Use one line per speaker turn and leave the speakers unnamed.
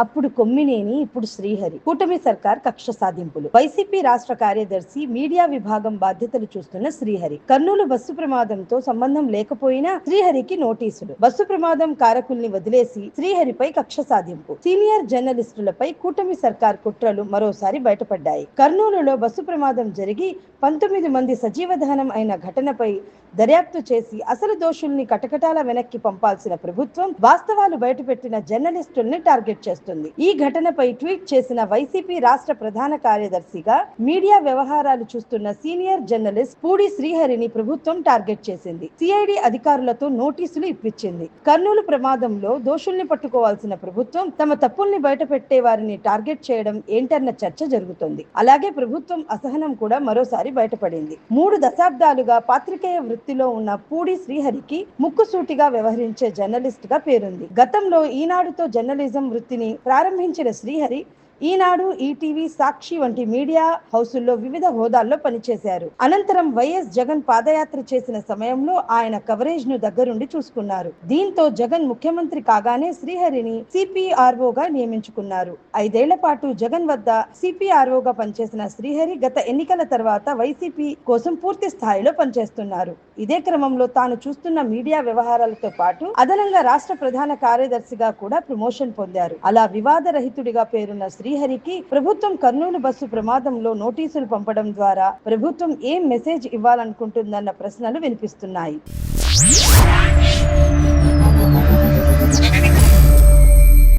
అప్పుడు కొమ్మినేని, ఇప్పుడు శ్రీహరి. కూటమి సర్కార్ కక్ష సాధింపులు. వైసీపీ రాష్ట్ర కార్యదర్శి, మీడియా విభాగం బాధ్యతలు చూస్తున్న శ్రీహరి. కర్నూలు బస్సు ప్రమాదంతో సంబంధం లేకపోయినా శ్రీహరికి నోటీసులు. బస్సు ప్రమాదం కారకుల్ని వదిలేసి శ్రీహరిపై కక్ష సాధింపు. సీనియర్ జర్నలిస్టులపై కూటమి సర్కార్ కుట్రలు మరోసారి బయటపడ్డాయి. కర్నూలులో బస్సు ప్రమాదం జరిగి 19 మంది సజీవ దహనం అయిన ఘటనపై దర్యాప్తు చేసి అసలు దోషుల్ని కటకటాల వెనక్కి పంపాల్సిన ప్రభుత్వం వాస్తవాలు బయటపెట్టిన జర్నలిస్టుల్ని టార్గెట్ చేస్తుంది. ఈ ఘటనపై ట్వీట్ చేసిన వైసీపీ రాష్ట్ర ప్రధాన కార్యదర్శిగా మీడియా వ్యవహారాలు చూస్తున్న సీనియర్ జర్నలిస్ట్ పూడి శ్రీహరిని ప్రభుత్వం టార్గెట్ చేసింది. సిఐడి అధికారులతో నోటీసులు ఇప్పించింది. కర్నూలు ప్రమాదంలో దోషుల్ని పట్టుకోవాల్సిన ప్రభుత్వం తమ తప్పుల్ని బయటపెట్టే వారిని టార్గెట్ చేయడం ఏంటన్న చర్చ జరుగుతోంది. అలాగే ప్రభుత్వం అసహనం కూడా మరోసారి బయటపడింది. 3 దశాబ్దాలుగా పాత్రికేయ వృత్తిలో ఉన్న పూడి శ్రీహరికి ముక్కుసూటిగా వ్యవహరించే జర్నలిస్ట్ గా పేరుంది. గతంలో ఈనాడుతో జర్నలిజం వృత్తిని ప్రారంభించిన శ్రీహరి ఈనాడు, ఈటీవీ, సాక్షి వంటి మీడియా హౌసుల్లో వివిధ హోదాల్లో పనిచేశారు. అనంతరం వైఎస్ జగన్ పాదయాత్ర చేసిన సమయంలో ఆయన కవరేజ్ ను దగ్గరుండి చూసుకున్నారు. దీంతో జగన్ ముఖ్యమంత్రి కాగానే శ్రీహరిని సిపిఆర్ఓగా నియమించుకున్నారు. 5 ఏళ్ల పాటు జగన్ వద్ద సిపిఆర్ఓగా పనిచేసిన శ్రీహరి గత ఎన్నికల తర్వాత వైసీపీ కోసం పూర్తి స్థాయిలో పనిచేస్తున్నారు. ఇదే క్రమంలో తాను చూస్తున్న మీడియా వ్యవహారాలతో పాటు అదనంగా రాష్ట్ర ప్రధాన కార్యదర్శిగా కూడా ప్రమోషన్ పొందారు. అలా వివాదరహితుడిగా పేరున్న శ్రీహరికి ప్రభుత్వం కర్నూలు బస్సు ప్రమాదంలో నోటీసులు పంపడం ద్వారా ప్రభుత్వం ఏం మెసేజ్ ఇవ్వాలనుకుంటుందన్న ప్రశ్నలు వినిపిస్తున్నాయి.